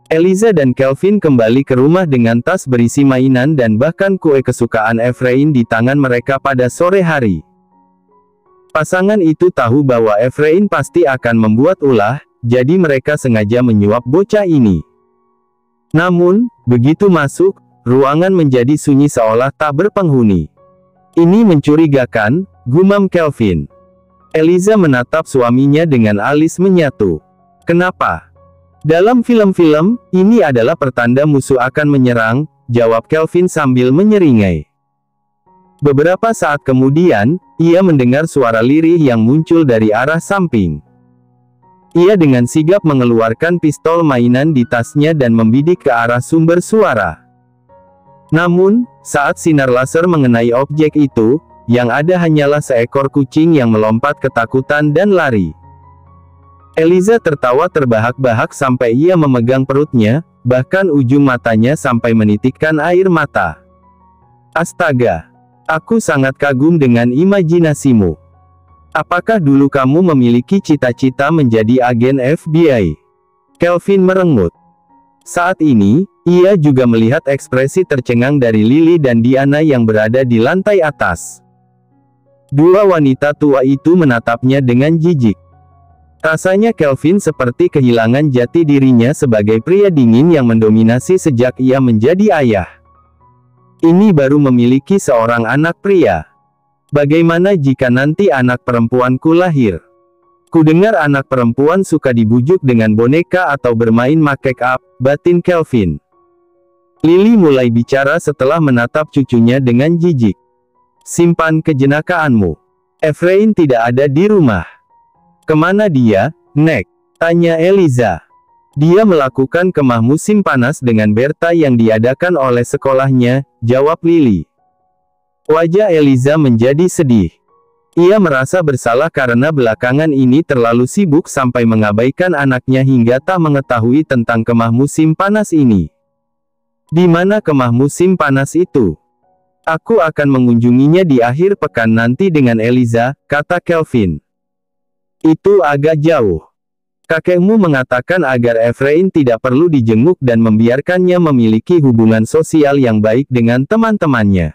Eliza dan Kelvin kembali ke rumah dengan tas berisi mainan dan bahkan kue kesukaan Efrain di tangan mereka pada sore hari. Pasangan itu tahu bahwa Efrain pasti akan membuat ulah, jadi mereka sengaja menyuap bocah ini. Namun, begitu masuk, ruangan menjadi sunyi seolah tak berpenghuni. Ini mencurigakan, gumam Kelvin. Eliza menatap suaminya dengan alis menyatu. Kenapa? Dalam film-film, ini adalah pertanda musuh akan menyerang, jawab Kelvin sambil menyeringai. Beberapa saat kemudian, ia mendengar suara lirih yang muncul dari arah samping. Ia dengan sigap mengeluarkan pistol mainan di tasnya dan membidik ke arah sumber suara. Namun, saat sinar laser mengenai objek itu, yang ada hanyalah seekor kucing yang melompat ketakutan dan lari. Eliza tertawa terbahak-bahak sampai ia memegang perutnya, bahkan ujung matanya sampai menitikkan air mata. Astaga! Aku sangat kagum dengan imajinasimu. Apakah dulu kamu memiliki cita-cita menjadi agen FBI? Kelvin merengut. Saat ini, ia juga melihat ekspresi tercengang dari Lily dan Diana yang berada di lantai atas. Dua wanita tua itu menatapnya dengan jijik. Rasanya Kelvin seperti kehilangan jati dirinya sebagai pria dingin yang mendominasi sejak ia menjadi ayah. Ini baru memiliki seorang anak pria. Bagaimana jika nanti anak perempuanku lahir? Kudengar anak perempuan suka dibujuk dengan boneka atau bermain make up, batin Kelvin. Lily mulai bicara setelah menatap cucunya dengan jijik. Simpan kejenakaanmu. Efrain tidak ada di rumah. Kemana dia, Nek? Tanya Eliza. Dia melakukan kemah musim panas dengan Berta yang diadakan oleh sekolahnya, jawab Lily. Wajah Eliza menjadi sedih. Ia merasa bersalah karena belakangan ini terlalu sibuk sampai mengabaikan anaknya hingga tak mengetahui tentang kemah musim panas ini. Di mana kemah musim panas itu? Aku akan mengunjunginya di akhir pekan nanti dengan Eliza, kata Kelvin. Itu agak jauh. Kakekmu mengatakan agar Efrain tidak perlu dijenguk dan membiarkannya memiliki hubungan sosial yang baik dengan teman-temannya.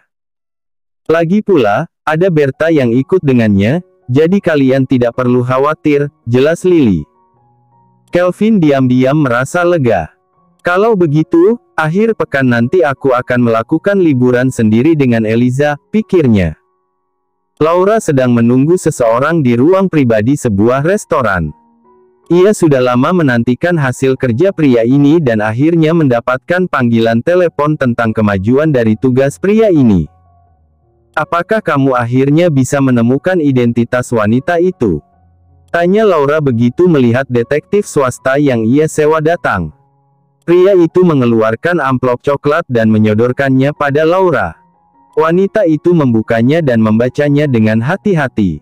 Lagi pula, ada Berta yang ikut dengannya, jadi kalian tidak perlu khawatir, jelas Lily. Kelvin diam-diam merasa lega. Kalau begitu, akhir pekan nanti aku akan melakukan liburan sendiri dengan Eliza, pikirnya. Laura sedang menunggu seseorang di ruang pribadi sebuah restoran. Ia sudah lama menantikan hasil kerja pria ini dan akhirnya mendapatkan panggilan telepon tentang kemajuan dari tugas pria ini. Apakah kamu akhirnya bisa menemukan identitas wanita itu? Tanya Laura begitu melihat detektif swasta yang ia sewa datang. Pria itu mengeluarkan amplop coklat dan menyodorkannya pada Laura. Wanita itu membukanya dan membacanya dengan hati-hati.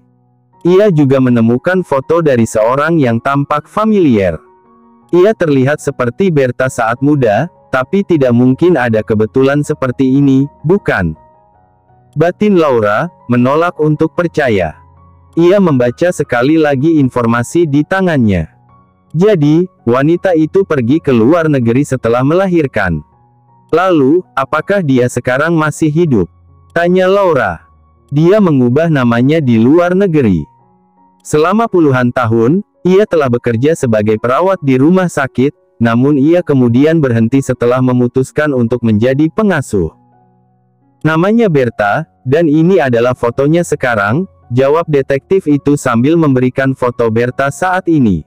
Ia juga menemukan foto dari seorang yang tampak familiar. Ia terlihat seperti Berta saat muda, tapi tidak mungkin ada kebetulan seperti ini, bukan? Batin Laura menolak untuk percaya. Ia membaca sekali lagi informasi di tangannya. Jadi, wanita itu pergi ke luar negeri setelah melahirkan. Lalu, apakah dia sekarang masih hidup? Tanya Laura. Dia mengubah namanya di luar negeri. Selama puluhan tahun, ia telah bekerja sebagai perawat di rumah sakit, namun ia kemudian berhenti setelah memutuskan untuk menjadi pengasuh. Namanya Berta, dan ini adalah fotonya sekarang, jawab detektif itu sambil memberikan foto Berta saat ini.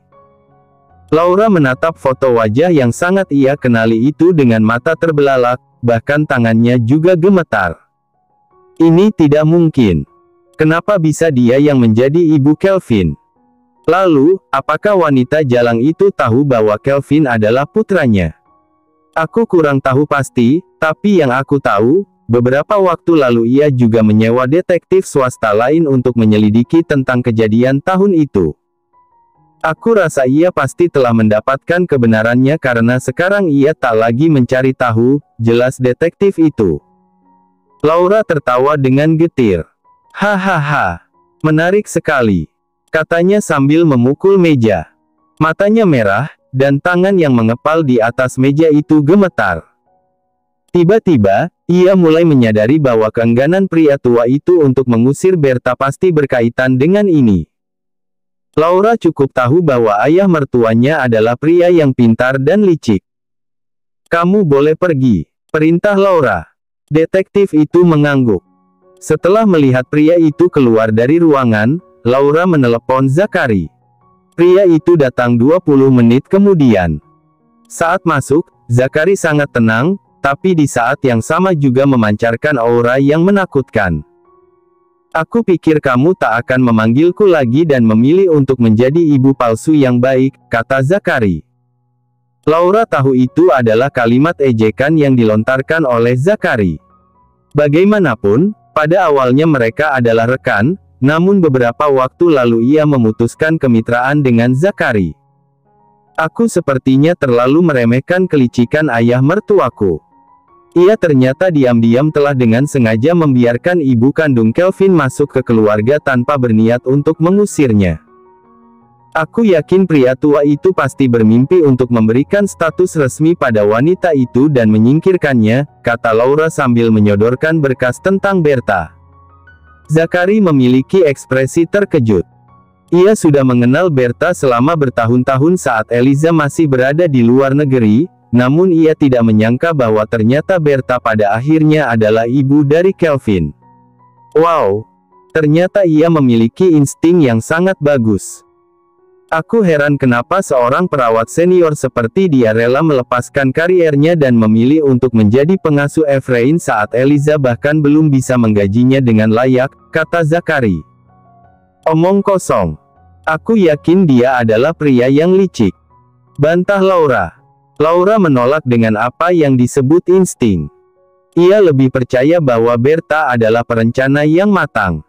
Laura menatap foto wajah yang sangat ia kenali itu dengan mata terbelalak, bahkan tangannya juga gemetar. Ini tidak mungkin. Kenapa bisa dia yang menjadi ibu Kelvin? Lalu, apakah wanita jalang itu tahu bahwa Kelvin adalah putranya? Aku kurang tahu pasti, tapi yang aku tahu, beberapa waktu lalu ia juga menyewa detektif swasta lain untuk menyelidiki tentang kejadian tahun itu. Aku rasa ia pasti telah mendapatkan kebenarannya karena sekarang ia tak lagi mencari tahu, jelas detektif itu. Laura tertawa dengan getir. Hahaha, menarik sekali, katanya sambil memukul meja. Matanya merah, dan tangan yang mengepal di atas meja itu gemetar. Tiba-tiba, ia mulai menyadari bahwa keengganan pria tua itu untuk mengusir Berta pasti berkaitan dengan ini. Laura cukup tahu bahwa ayah mertuanya adalah pria yang pintar dan licik. "Kamu boleh pergi," perintah Laura. Detektif itu mengangguk. Setelah melihat pria itu keluar dari ruangan, Laura menelepon Zachary. Pria itu datang 20 menit kemudian. Saat masuk, Zachary sangat tenang, tapi di saat yang sama juga memancarkan aura yang menakutkan. "Aku pikir kamu tak akan memanggilku lagi dan memilih untuk menjadi ibu palsu yang baik," kata Zachary. Laura tahu itu adalah kalimat ejekan yang dilontarkan oleh Zachary. Bagaimanapun, pada awalnya mereka adalah rekan, namun beberapa waktu lalu ia memutuskan kemitraan dengan Zachary. "Aku sepertinya terlalu meremehkan kelicikan ayah mertuaku. Ia ternyata diam-diam telah dengan sengaja membiarkan ibu kandung Kelvin masuk ke keluarga tanpa berniat untuk mengusirnya. Aku yakin pria tua itu pasti bermimpi untuk memberikan status resmi pada wanita itu dan menyingkirkannya," kata Laura sambil menyodorkan berkas tentang Berta. Zachary memiliki ekspresi terkejut. Ia sudah mengenal Berta selama bertahun-tahun saat Eliza masih berada di luar negeri, namun ia tidak menyangka bahwa ternyata Berta pada akhirnya adalah ibu dari Kelvin. Wow! Ternyata ia memiliki insting yang sangat bagus. "Aku heran kenapa seorang perawat senior seperti dia rela melepaskan kariernya dan memilih untuk menjadi pengasuh Efrain saat Eliza bahkan belum bisa menggajinya dengan layak," kata Zachary. "Omong kosong. Aku yakin dia adalah pria yang licik," bantah Laura. Laura menolak dengan apa yang disebut insting. Ia lebih percaya bahwa Berta adalah perencana yang matang.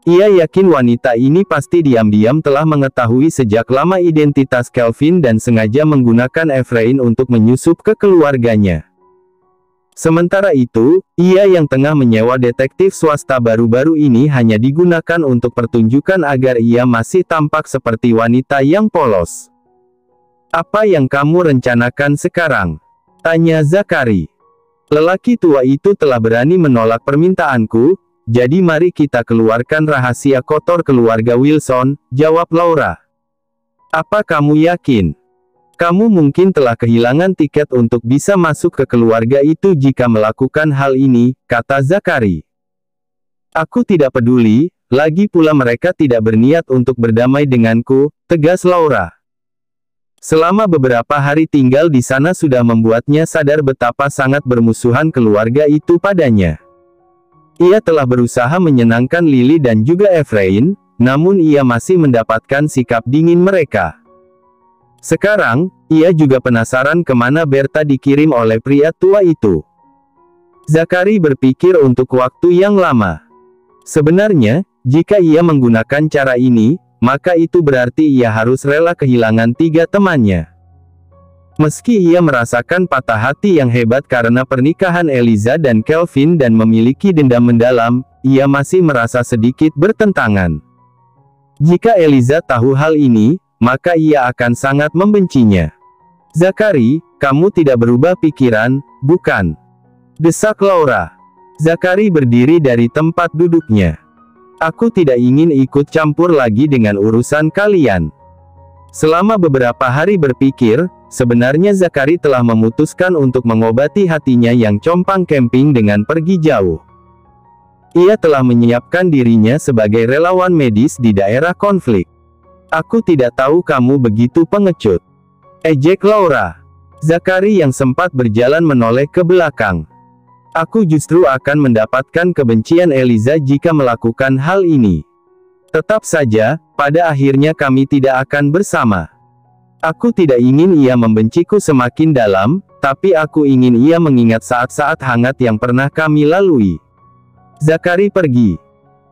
Ia yakin wanita ini pasti diam-diam telah mengetahui sejak lama identitas Kelvin dan sengaja menggunakan Efrain untuk menyusup ke keluarganya. Sementara itu, ia yang tengah menyewa detektif swasta baru-baru ini hanya digunakan untuk pertunjukan agar ia masih tampak seperti wanita yang polos. "Apa yang kamu rencanakan sekarang?" tanya Zachary. "Lelaki tua itu telah berani menolak permintaanku, jadi mari kita keluarkan rahasia kotor keluarga Wilson," jawab Laura. "Apa kamu yakin? Kamu mungkin telah kehilangan tiket untuk bisa masuk ke keluarga itu jika melakukan hal ini," kata Zachary. "Aku tidak peduli, lagi pula mereka tidak berniat untuk berdamai denganku," tegas Laura. Selama beberapa hari tinggal di sana sudah membuatnya sadar betapa sangat bermusuhan keluarga itu padanya. Ia telah berusaha menyenangkan Lily dan juga Efrain, namun ia masih mendapatkan sikap dingin mereka. Sekarang, ia juga penasaran kemana Berta dikirim oleh pria tua itu. Zachary berpikir untuk waktu yang lama. Sebenarnya, jika ia menggunakan cara ini, maka itu berarti ia harus rela kehilangan 3 temannya. Meski ia merasakan patah hati yang hebat karena pernikahan Eliza dan Kelvin dan memiliki dendam mendalam, ia masih merasa sedikit bertentangan. Jika Eliza tahu hal ini, maka ia akan sangat membencinya. "Zachary, kamu tidak berubah pikiran, bukan?" desak Laura. Zachary berdiri dari tempat duduknya. "Aku tidak ingin ikut campur lagi dengan urusan kalian." Selama beberapa hari berpikir, sebenarnya Zachary telah memutuskan untuk mengobati hatinya yang compang camping dengan pergi jauh. Ia telah menyiapkan dirinya sebagai relawan medis di daerah konflik. "Aku tidak tahu kamu begitu pengecut," ejek Laura. Zachary yang sempat berjalan menoleh ke belakang. "Aku justru akan mendapatkan kebencian Eliza jika melakukan hal ini. Tetap saja, pada akhirnya kami tidak akan bersama. Aku tidak ingin ia membenciku semakin dalam, tapi aku ingin ia mengingat saat-saat hangat yang pernah kami lalui." Zachary pergi.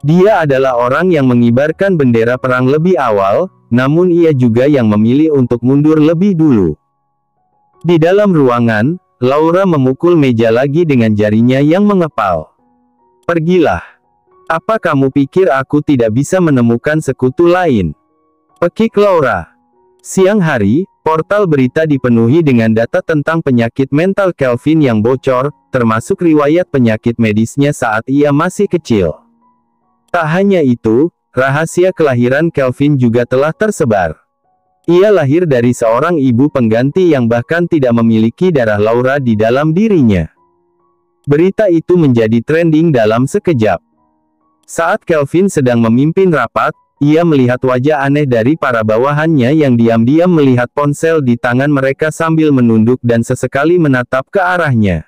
Dia adalah orang yang mengibarkan bendera perang lebih awal, namun ia juga yang memilih untuk mundur lebih dulu. Di dalam ruangan, Laura memukul meja lagi dengan jarinya yang mengepal. "Pergilah. Apa kamu pikir aku tidak bisa menemukan sekutu lain?" pekik Laura. Siang hari, Portal berita dipenuhi dengan data tentang penyakit mental Kelvin yang bocor, termasuk riwayat penyakit medisnya saat ia masih kecil. Tak hanya itu, rahasia kelahiran Kelvin juga telah tersebar. Ia lahir dari seorang ibu pengganti yang bahkan tidak memiliki darah Laura di dalam dirinya. Berita itu menjadi trending dalam sekejap. Saat Kelvin sedang memimpin rapat, ia melihat wajah aneh dari para bawahannya yang diam-diam melihat ponsel di tangan mereka sambil menunduk dan sesekali menatap ke arahnya.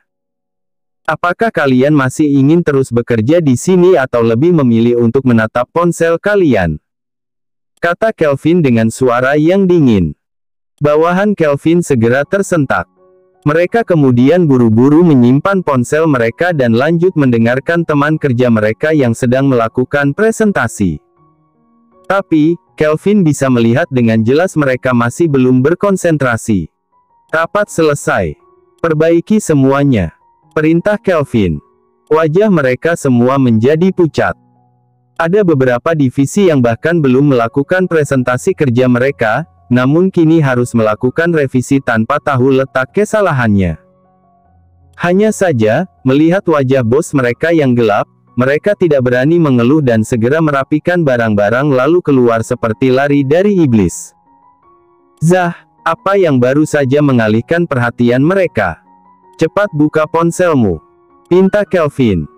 Apakah kalian masih ingin terus bekerja di sini atau lebih memilih untuk menatap ponsel kalian? Kata Kelvin dengan suara yang dingin. Bawahan Kelvin segera tersentak. Mereka kemudian buru-buru menyimpan ponsel mereka dan lanjut mendengarkan teman kerja mereka yang sedang melakukan presentasi. Tapi, Kelvin bisa melihat dengan jelas mereka masih belum berkonsentrasi. Rapat selesai. Perbaiki semuanya. Perintah Kelvin. Wajah mereka semua menjadi pucat. Ada beberapa divisi yang bahkan belum melakukan presentasi kerja mereka, namun kini harus melakukan revisi tanpa tahu letak kesalahannya. Hanya saja, melihat wajah bos mereka yang gelap, mereka tidak berani mengeluh dan segera merapikan barang-barang lalu keluar seperti lari dari iblis. Zah, apa yang baru saja mengalihkan perhatian mereka? Cepat buka ponselmu, pinta Kelvin.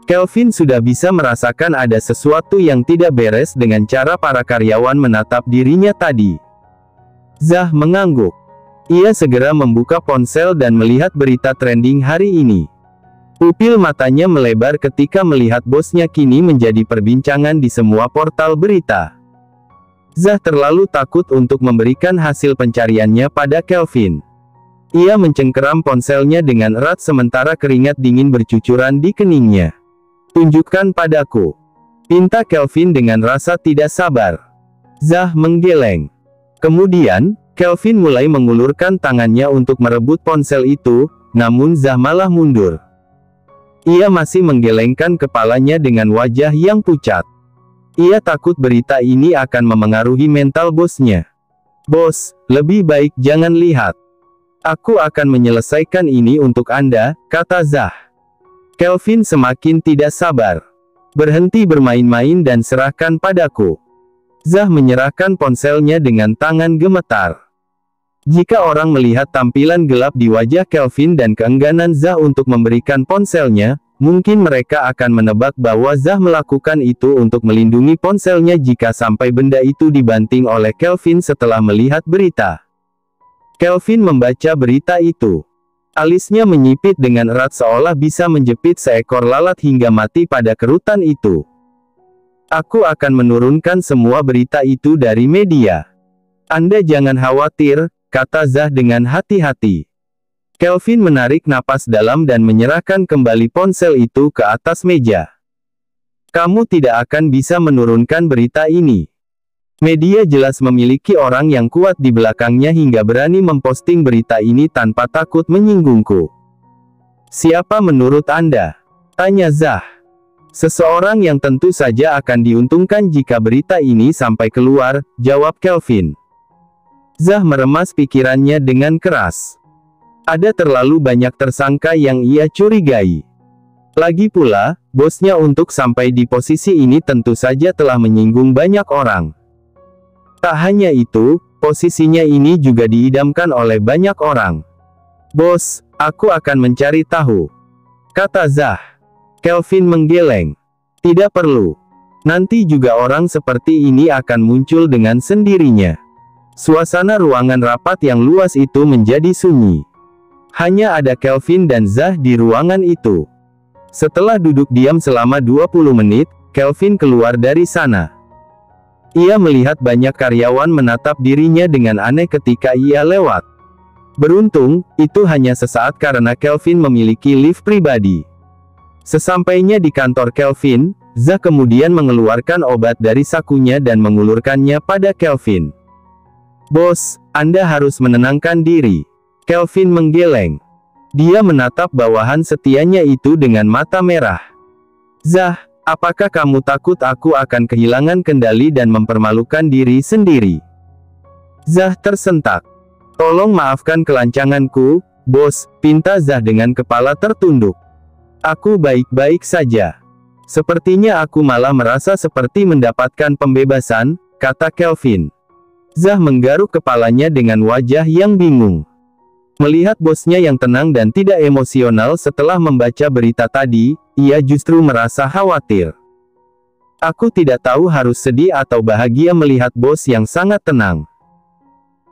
Kelvin sudah bisa merasakan ada sesuatu yang tidak beres dengan cara para karyawan menatap dirinya tadi. Zah mengangguk. Ia segera membuka ponsel dan melihat berita trending hari ini. Pupil matanya melebar ketika melihat bosnya kini menjadi perbincangan di semua portal berita. Zah terlalu takut untuk memberikan hasil pencariannya pada Kelvin. Ia mencengkeram ponselnya dengan erat sementara keringat dingin bercucuran di keningnya. Tunjukkan padaku, pinta Kelvin dengan rasa tidak sabar. Zah menggeleng. Kemudian, Kelvin mulai mengulurkan tangannya untuk merebut ponsel itu, namun Zah malah mundur. Ia masih menggelengkan kepalanya dengan wajah yang pucat. Ia takut berita ini akan memengaruhi mental bosnya. Bos, lebih baik jangan lihat. Aku akan menyelesaikan ini untuk Anda, kata Zah. Kelvin semakin tidak sabar. Berhenti bermain-main dan serahkan padaku. Zah menyerahkan ponselnya dengan tangan gemetar. Jika orang melihat tampilan gelap di wajah Kelvin dan keengganan Zah untuk memberikan ponselnya, mungkin mereka akan menebak bahwa Zah melakukan itu untuk melindungi ponselnya jika sampai benda itu dibanting oleh Kelvin setelah melihat berita. Kelvin membaca berita itu. Alisnya menyipit dengan erat seolah bisa menjepit seekor lalat hingga mati pada kerutan itu. Aku akan menurunkan semua berita itu dari media. Anda jangan khawatir, kata Zah dengan hati-hati. Kelvin menarik napas dalam dan menyerahkan kembali ponsel itu ke atas meja. Kamu tidak akan bisa menurunkan berita ini. Media jelas memiliki orang yang kuat di belakangnya hingga berani memposting berita ini tanpa takut menyinggungku. Siapa menurut Anda? Tanya Zah. Seseorang yang tentu saja akan diuntungkan jika berita ini sampai keluar, jawab Kelvin. Zah meremas pikirannya dengan keras. Ada terlalu banyak tersangka yang ia curigai. Lagi pula, bosnya untuk sampai di posisi ini tentu saja telah menyinggung banyak orang. Tak hanya itu, posisinya ini juga diidamkan oleh banyak orang. Bos, aku akan mencari tahu, kata Zah. Kelvin menggeleng. Tidak perlu. Nanti juga orang seperti ini akan muncul dengan sendirinya. Suasana ruangan rapat yang luas itu menjadi sunyi. Hanya ada Kelvin dan Zah di ruangan itu. Setelah duduk diam selama 20 menit, Kelvin keluar dari sana. Ia melihat banyak karyawan menatap dirinya dengan aneh ketika ia lewat. Beruntung, itu hanya sesaat karena Kelvin memiliki lift pribadi. Sesampainya di kantor Kelvin, Zah kemudian mengeluarkan obat dari sakunya dan mengulurkannya pada Kelvin. Bos, Anda harus menenangkan diri. Kelvin menggeleng. Dia menatap bawahan setianya itu dengan mata merah. Zah, apakah kamu takut aku akan kehilangan kendali dan mempermalukan diri sendiri? Zah tersentak. Tolong maafkan kelancanganku, bos, pinta Zah dengan kepala tertunduk. Aku baik-baik saja. Sepertinya aku malah merasa seperti mendapatkan pembebasan, kata Kelvin. Zah menggaruk kepalanya dengan wajah yang bingung. Melihat bosnya yang tenang dan tidak emosional setelah membaca berita tadi, ia justru merasa khawatir. Aku tidak tahu harus sedih atau bahagia melihat bos yang sangat tenang.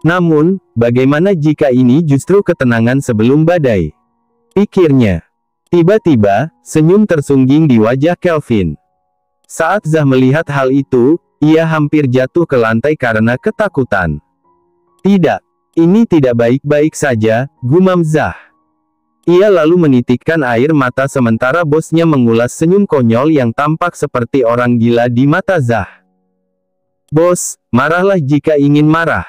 Namun, bagaimana jika ini justru ketenangan sebelum badai? Pikirnya. Tiba-tiba, senyum tersungging di wajah Kelvin. Saat Zah melihat hal itu, ia hampir jatuh ke lantai karena ketakutan. Tidak, ini tidak baik-baik saja, gumam Zah. Ia lalu menitikkan air mata sementara bosnya mengulas senyum konyol yang tampak seperti orang gila di mata Zah. Bos, marahlah jika ingin marah.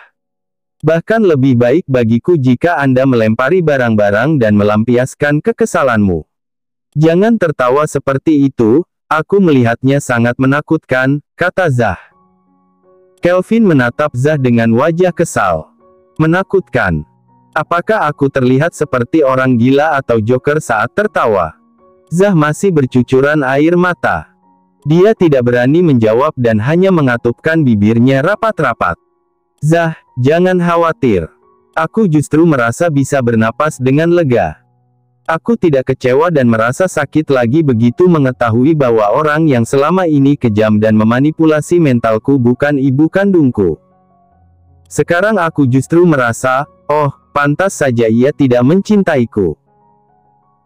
Bahkan lebih baik bagiku jika Anda melempari barang-barang dan melampiaskan kekesalanmu. Jangan tertawa seperti itu, aku melihatnya sangat menakutkan, kata Zah. Kelvin menatap Zah dengan wajah kesal. Menakutkan. Apakah aku terlihat seperti orang gila atau joker saat tertawa? Zah masih bercucuran air mata. Dia tidak berani menjawab dan hanya mengatupkan bibirnya rapat-rapat. Zah, jangan khawatir. Aku justru merasa bisa bernapas dengan lega. Aku tidak kecewa dan merasa sakit lagi begitu mengetahui bahwa orang yang selama ini kejam dan memanipulasi mentalku bukan ibu kandungku. Sekarang aku justru merasa, oh, pantas saja ia tidak mencintaiku.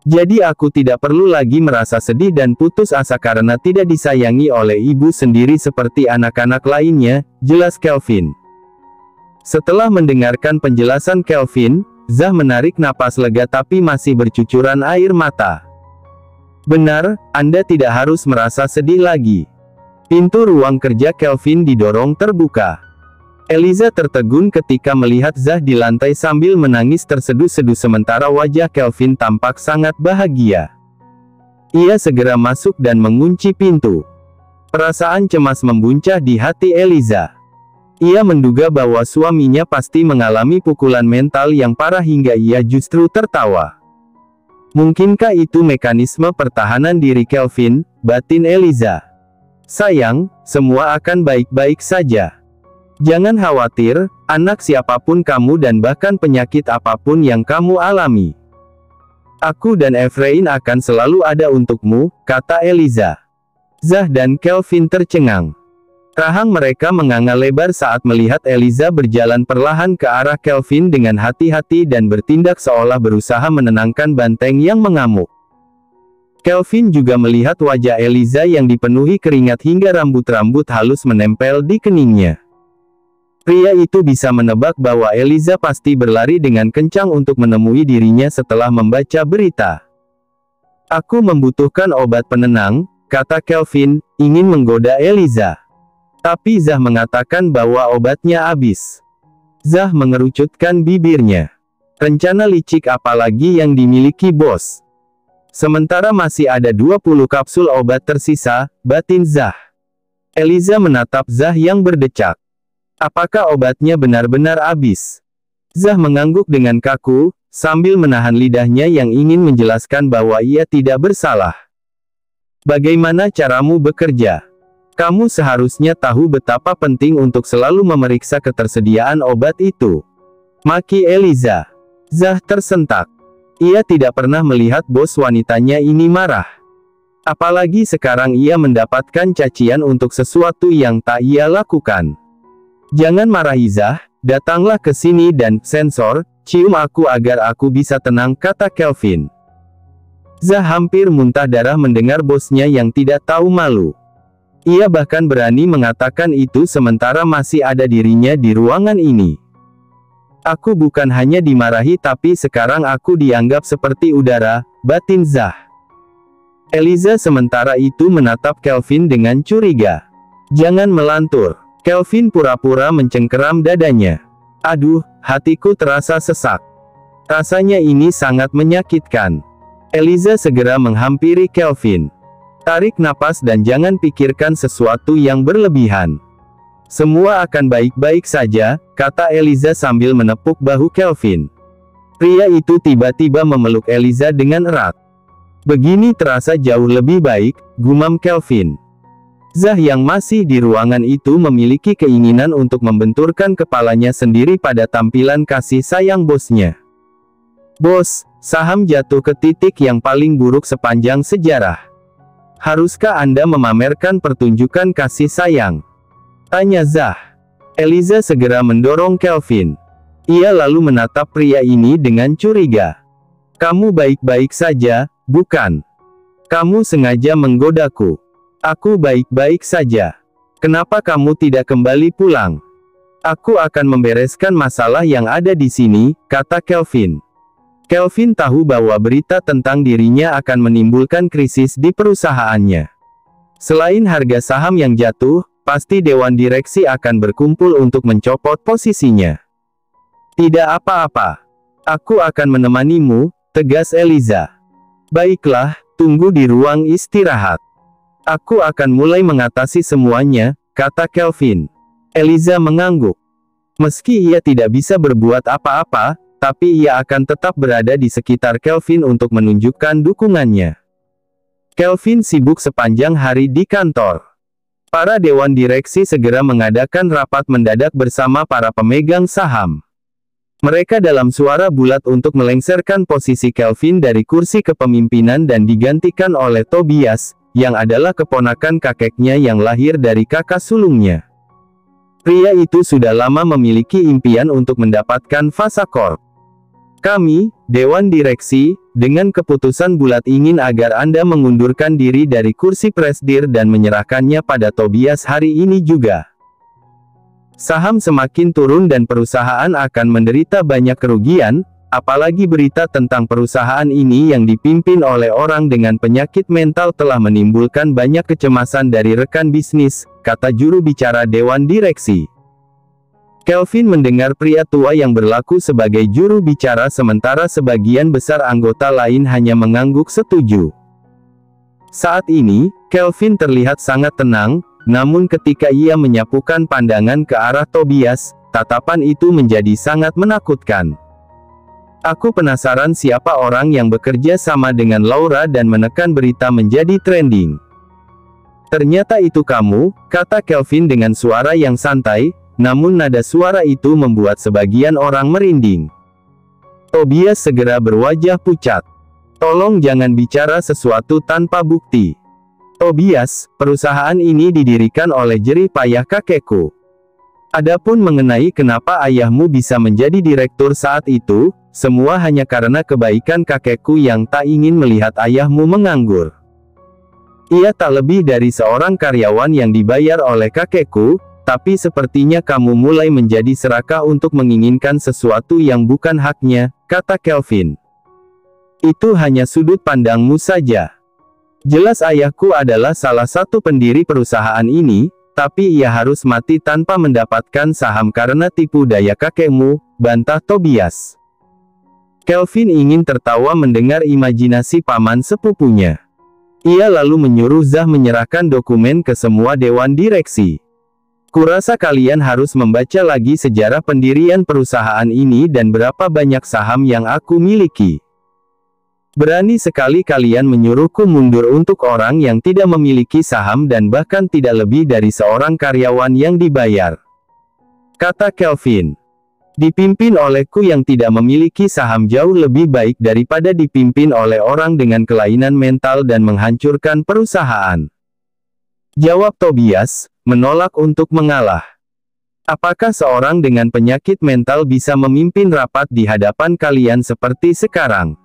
Jadi aku tidak perlu lagi merasa sedih dan putus asa karena tidak disayangi oleh ibu sendiri seperti anak-anak lainnya, jelas Kelvin. Setelah mendengarkan penjelasan Kelvin, Zah menarik napas lega tapi masih bercucuran air mata. Benar, Anda tidak harus merasa sedih lagi. Pintu ruang kerja Kelvin didorong terbuka. Eliza tertegun ketika melihat Zah di lantai sambil menangis terseduh-seduh sementara wajah Kelvin tampak sangat bahagia. Ia segera masuk dan mengunci pintu. Perasaan cemas membuncah di hati Eliza. Ia menduga bahwa suaminya pasti mengalami pukulan mental yang parah hingga ia justru tertawa. Mungkinkah itu mekanisme pertahanan diri Kelvin, batin Eliza. Sayang, semua akan baik-baik saja. Jangan khawatir, anak siapapun kamu dan bahkan penyakit apapun yang kamu alami. Aku dan Efrain akan selalu ada untukmu, kata Eliza. Zah dan Kelvin tercengang. Rahang mereka menganga lebar saat melihat Eliza berjalan perlahan ke arah Kelvin dengan hati-hati dan bertindak seolah berusaha menenangkan banteng yang mengamuk. Kelvin juga melihat wajah Eliza yang dipenuhi keringat hingga rambut-rambut halus menempel di keningnya. Pria itu bisa menebak bahwa Eliza pasti berlari dengan kencang untuk menemui dirinya setelah membaca berita. Aku membutuhkan obat penenang, kata Kelvin, ingin menggoda Eliza. Tapi Zah mengatakan bahwa obatnya habis. Zah mengerucutkan bibirnya. Rencana licik apalagi yang dimiliki bos? Sementara masih ada 20 kapsul obat tersisa, batin Zah. Eliza menatap Zah yang berdecak. Apakah obatnya benar-benar habis? Zah mengangguk dengan kaku, sambil menahan lidahnya yang ingin menjelaskan bahwa ia tidak bersalah. Bagaimana caramu bekerja? Kamu seharusnya tahu betapa penting untuk selalu memeriksa ketersediaan obat itu. Maki Eliza. Zah tersentak. Ia tidak pernah melihat bos wanitanya ini marah. Apalagi sekarang ia mendapatkan cacian untuk sesuatu yang tak ia lakukan. Jangan marah Zah, datanglah ke sini dan, sensor, cium aku agar aku bisa tenang, kata Kelvin. Zah hampir muntah darah mendengar bosnya yang tidak tahu malu. Ia bahkan berani mengatakan itu sementara masih ada dirinya di ruangan ini. Aku bukan hanya dimarahi tapi sekarang aku dianggap seperti udara, batin Zah. Eliza sementara itu menatap Kelvin dengan curiga. Jangan melantur. Kelvin pura-pura mencengkeram dadanya. Aduh, hatiku terasa sesak. Rasanya ini sangat menyakitkan. Eliza segera menghampiri Kelvin. Tarik napas dan jangan pikirkan sesuatu yang berlebihan. Semua akan baik-baik saja, kata Eliza sambil menepuk bahu Kelvin. Pria itu tiba-tiba memeluk Eliza dengan erat. Begini terasa jauh lebih baik, gumam Kelvin. Zah yang masih di ruangan itu memiliki keinginan untuk membenturkan kepalanya sendiri pada tampilan kasih sayang bosnya. Bos, saham jatuh ke titik yang paling buruk sepanjang sejarah. Haruskah Anda memamerkan pertunjukan kasih sayang? Tanya Zah. Eliza segera mendorong Kelvin. Ia lalu menatap pria ini dengan curiga. Kamu baik-baik saja, bukan? Kamu sengaja menggodaku. Aku baik-baik saja. Kenapa kamu tidak kembali pulang? Aku akan membereskan masalah yang ada di sini, kata Kelvin. Kelvin tahu bahwa berita tentang dirinya akan menimbulkan krisis di perusahaannya. Selain harga saham yang jatuh, pasti dewan direksi akan berkumpul untuk mencopot posisinya. Tidak apa-apa. Aku akan menemanimu, tegas Eliza. Baiklah, tunggu di ruang istirahat. Aku akan mulai mengatasi semuanya, kata Kelvin. Eliza mengangguk. Meski ia tidak bisa berbuat apa-apa, tapi ia akan tetap berada di sekitar Kelvin untuk menunjukkan dukungannya. Kelvin sibuk sepanjang hari di kantor. Para dewan direksi segera mengadakan rapat mendadak bersama para pemegang saham. Mereka dalam suara bulat untuk melengsarkan posisi Kelvin dari kursi kepemimpinan dan digantikan oleh Tobias, yang adalah keponakan kakeknya yang lahir dari kakak sulungnya. Pria itu sudah lama memiliki impian untuk mendapatkan Vasacorp. Kami, Dewan Direksi, dengan keputusan bulat ingin agar Anda mengundurkan diri dari kursi presidir dan menyerahkannya pada Tobias hari ini juga. Saham semakin turun dan perusahaan akan menderita banyak kerugian, apalagi berita tentang perusahaan ini yang dipimpin oleh orang dengan penyakit mental telah menimbulkan banyak kecemasan dari rekan bisnis, kata juru bicara Dewan Direksi. Kelvin mendengar pria tua yang berlaku sebagai juru bicara sementara sebagian besar anggota lain hanya mengangguk setuju. Saat ini, Kelvin terlihat sangat tenang, namun ketika ia menyapukan pandangan ke arah Tobias, tatapan itu menjadi sangat menakutkan. Aku penasaran siapa orang yang bekerja sama dengan Laura dan menekan berita menjadi trending. Ternyata itu kamu, kata Kelvin dengan suara yang santai. Namun nada suara itu membuat sebagian orang merinding. Tobias segera berwajah pucat. Tolong jangan bicara sesuatu tanpa bukti. Tobias, perusahaan ini didirikan oleh jerih payah kakekku. Adapun mengenai kenapa ayahmu bisa menjadi direktur saat itu, semua hanya karena kebaikan kakekku yang tak ingin melihat ayahmu menganggur. Ia tak lebih dari seorang karyawan yang dibayar oleh kakekku. Tapi sepertinya kamu mulai menjadi serakah untuk menginginkan sesuatu yang bukan haknya, kata Kelvin. Itu hanya sudut pandangmu saja. Jelas ayahku adalah salah satu pendiri perusahaan ini, tapi ia harus mati tanpa mendapatkan saham karena tipu daya kakekmu, bantah Tobias. Kelvin ingin tertawa mendengar imajinasi paman sepupunya. Ia lalu menyuruh Zah menyerahkan dokumen ke semua dewan direksi. Kurasa kalian harus membaca lagi sejarah pendirian perusahaan ini dan berapa banyak saham yang aku miliki. Berani sekali kalian menyuruhku mundur untuk orang yang tidak memiliki saham dan bahkan tidak lebih dari seorang karyawan yang dibayar. Kata Kelvin. Dipimpin olehku yang tidak memiliki saham jauh lebih baik daripada dipimpin oleh orang dengan kelainan mental dan menghancurkan perusahaan. Jawab Tobias, menolak untuk mengalah. Apakah seorang dengan penyakit mental bisa memimpin rapat di hadapan kalian seperti sekarang?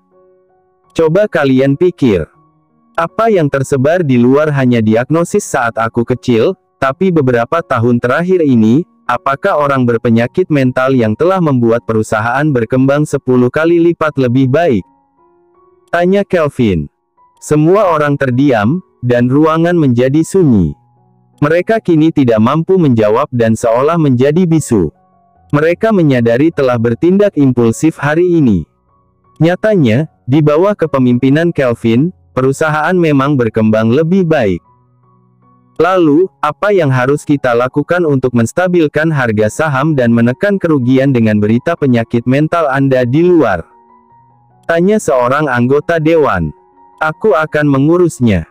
Coba kalian pikir. Apa yang tersebar di luar hanya diagnosis saat aku kecil, tapi beberapa tahun terakhir ini, apakah orang berpenyakit mental yang telah membuat perusahaan berkembang 10 kali lipat lebih baik? Tanya Kelvin. Semua orang terdiam, dan ruangan menjadi sunyi. Mereka kini tidak mampu menjawab dan seolah menjadi bisu. Mereka menyadari telah bertindak impulsif hari ini. Nyatanya, di bawah kepemimpinan Kelvin, perusahaan memang berkembang lebih baik. Lalu, apa yang harus kita lakukan untuk menstabilkan harga saham dan menekan kerugian dengan berita penyakit mental Anda di luar? Tanya seorang anggota dewan. Aku akan mengurusnya.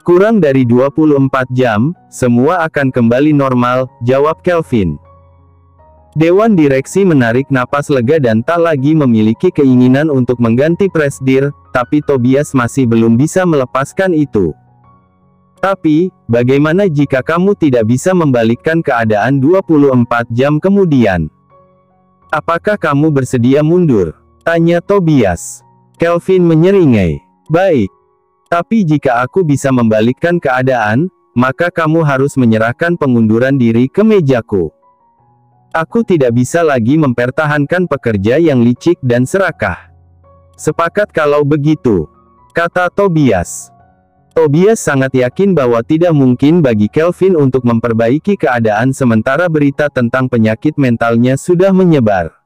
Kurang dari 24 jam, semua akan kembali normal, jawab Kelvin. Dewan direksi menarik napas lega dan tak lagi memiliki keinginan untuk mengganti presidir, tapi Tobias masih belum bisa melepaskan itu. Tapi, bagaimana jika kamu tidak bisa membalikkan keadaan 24 jam kemudian? Apakah kamu bersedia mundur? Tanya Tobias. Kelvin menyeringai. Baik. Tapi jika aku bisa membalikkan keadaan, maka kamu harus menyerahkan pengunduran diri ke mejaku. Aku tidak bisa lagi mempertahankan pekerja yang licik dan serakah. Sepakat kalau begitu, kata Tobias. Tobias sangat yakin bahwa tidak mungkin bagi Kelvin untuk memperbaiki keadaan sementara berita tentang penyakit mentalnya sudah menyebar.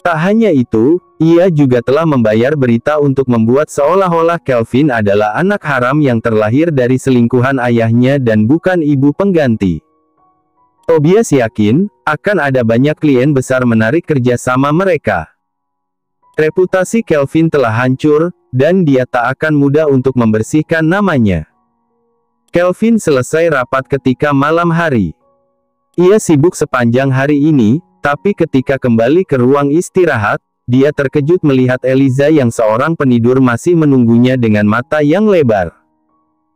Tak hanya itu, ia juga telah membayar berita untuk membuat seolah-olah Kelvin adalah anak haram yang terlahir dari selingkuhan ayahnya dan bukan ibu pengganti. Tobias yakin, akan ada banyak klien besar menarik kerjasama mereka. Reputasi Kelvin telah hancur, dan dia tak akan mudah untuk membersihkan namanya. Kelvin selesai rapat ketika malam hari. Ia sibuk sepanjang hari ini, tapi ketika kembali ke ruang istirahat, dia terkejut melihat Eliza yang seorang penidur masih menunggunya dengan mata yang lebar.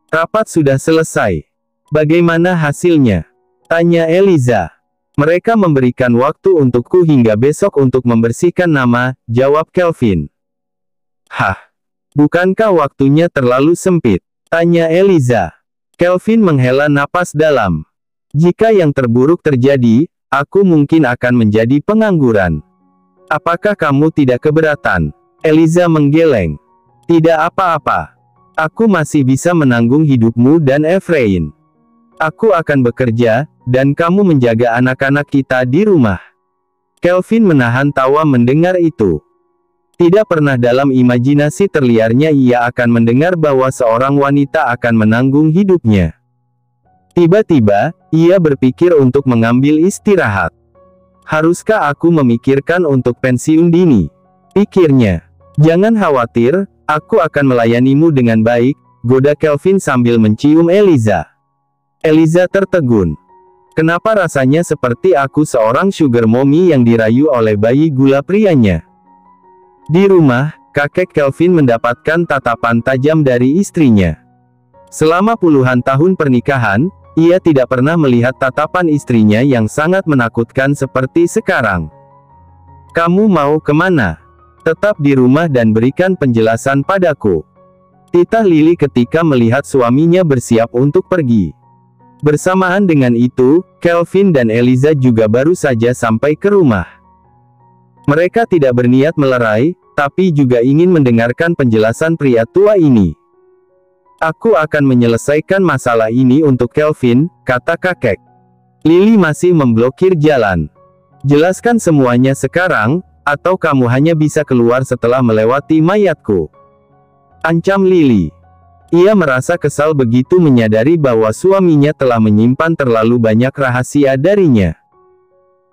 Rapat sudah selesai. Bagaimana hasilnya? Tanya Eliza. Mereka memberikan waktu untukku hingga besok untuk membersihkan nama, jawab Kelvin. Hah? Bukankah waktunya terlalu sempit? Tanya Eliza. Kelvin menghela napas dalam. Jika yang terburuk terjadi, aku mungkin akan menjadi pengangguran. Apakah kamu tidak keberatan? Eliza menggeleng. Tidak apa-apa. Aku masih bisa menanggung hidupmu dan Efrain. Aku akan bekerja, dan kamu menjaga anak-anak kita di rumah. Kelvin menahan tawa mendengar itu. Tidak pernah dalam imajinasi terliarnya ia akan mendengar bahwa seorang wanita akan menanggung hidupnya. Tiba-tiba, ia berpikir untuk mengambil istirahat. Haruskah aku memikirkan untuk pensiun dini? Pikirnya. Jangan khawatir, aku akan melayanimu dengan baik, goda Kelvin sambil mencium Eliza. Eliza tertegun. Kenapa rasanya seperti aku seorang sugar mommy yang dirayu oleh bayi gula prianya? Di rumah, kakek Kelvin mendapatkan tatapan tajam dari istrinya. Selama puluhan tahun pernikahan, ia tidak pernah melihat tatapan istrinya yang sangat menakutkan seperti sekarang. Kamu mau kemana? Tetap di rumah dan berikan penjelasan padaku. Titah Lily ketika melihat suaminya bersiap untuk pergi. Bersamaan dengan itu, Kelvin dan Eliza juga baru saja sampai ke rumah. Mereka tidak berniat melerai, tapi juga ingin mendengarkan penjelasan pria tua ini. Aku akan menyelesaikan masalah ini untuk Kelvin, kata kakek. Lily masih memblokir jalan. Jelaskan semuanya sekarang, atau kamu hanya bisa keluar setelah melewati mayatku. Ancam Lily. Ia merasa kesal begitu menyadari bahwa suaminya telah menyimpan terlalu banyak rahasia darinya.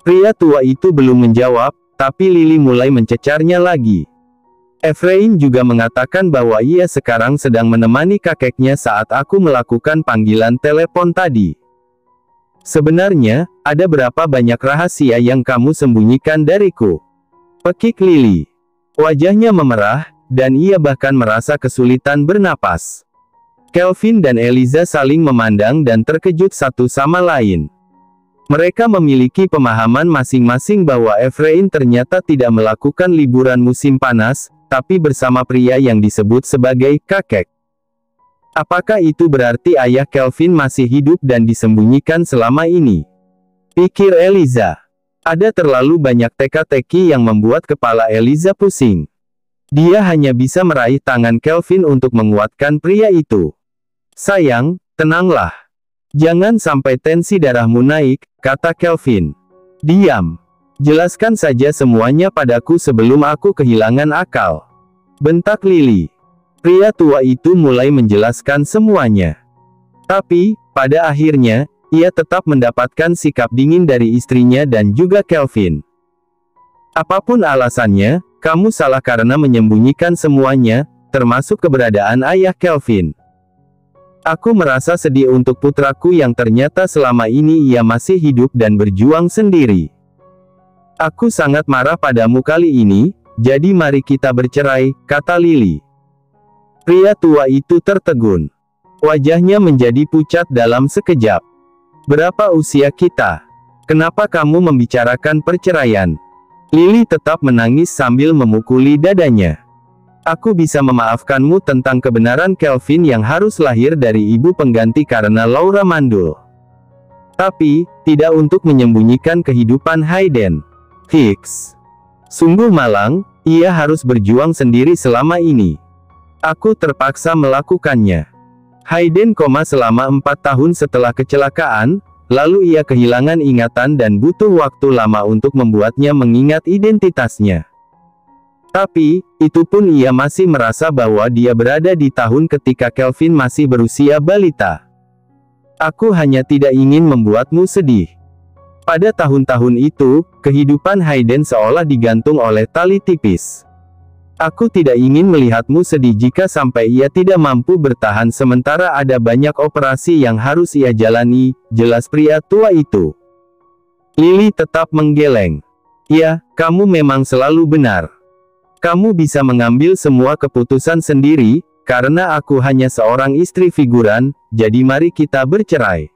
Pria tua itu belum menjawab, tapi Lily mulai mencecarnya lagi. Efrain juga mengatakan bahwa ia sekarang sedang menemani kakeknya saat aku melakukan panggilan telepon tadi. Sebenarnya, ada berapa banyak rahasia yang kamu sembunyikan dariku? Pekik Lily. Wajahnya memerah, dan ia bahkan merasa kesulitan bernapas. Kelvin dan Eliza saling memandang dan terkejut satu sama lain. Mereka memiliki pemahaman masing-masing bahwa Efrain ternyata tidak melakukan liburan musim panas, tapi bersama pria yang disebut sebagai kakek. Apakah itu berarti ayah Kelvin masih hidup dan disembunyikan selama ini? Pikir Eliza. Ada terlalu banyak teka-teki yang membuat kepala Eliza pusing. Dia hanya bisa meraih tangan Kelvin untuk menguatkan pria itu. Sayang, tenanglah. Jangan sampai tensi darahmu naik, kata Kelvin. Diam. Jelaskan saja semuanya padaku sebelum aku kehilangan akal. Bentak Lily. Pria tua itu mulai menjelaskan semuanya. Tapi, Pada akhirnya, ia tetap mendapatkan sikap dingin dari istrinya dan juga Kelvin. Apapun alasannya, kamu salah karena menyembunyikan semuanya, termasuk keberadaan ayah Kelvin. Aku merasa sedih untuk putraku yang ternyata selama ini ia masih hidup dan berjuang sendiri. Aku sangat marah padamu kali ini, jadi mari kita bercerai, kata Lily. Pria tua itu tertegun. Wajahnya menjadi pucat dalam sekejap. Berapa usia kita? Kenapa kamu membicarakan perceraian? Lily tetap menangis sambil memukuli dadanya. Aku bisa memaafkanmu tentang kebenaran Kelvin yang harus lahir dari ibu pengganti karena Laura mandul. Tapi, tidak untuk menyembunyikan kehidupan Hayden. Hicks. Sungguh malang, ia harus berjuang sendiri selama ini. Aku terpaksa melakukannya. Hayden koma selama 4 tahun setelah kecelakaan, lalu ia kehilangan ingatan dan butuh waktu lama untuk membuatnya mengingat identitasnya. Tapi, itu pun ia masih merasa bahwa dia berada di tahun ketika Kelvin masih berusia balita. Aku hanya tidak ingin membuatmu sedih. Pada tahun-tahun itu, kehidupan Hayden seolah digantung oleh tali tipis. Aku tidak ingin melihatmu sedih jika sampai ia tidak mampu bertahan sementara ada banyak operasi yang harus ia jalani, jelas pria tua itu. Lily tetap menggeleng. Ya, kamu memang selalu benar. Kamu bisa mengambil semua keputusan sendiri, karena aku hanya seorang istri figuran, jadi mari kita bercerai.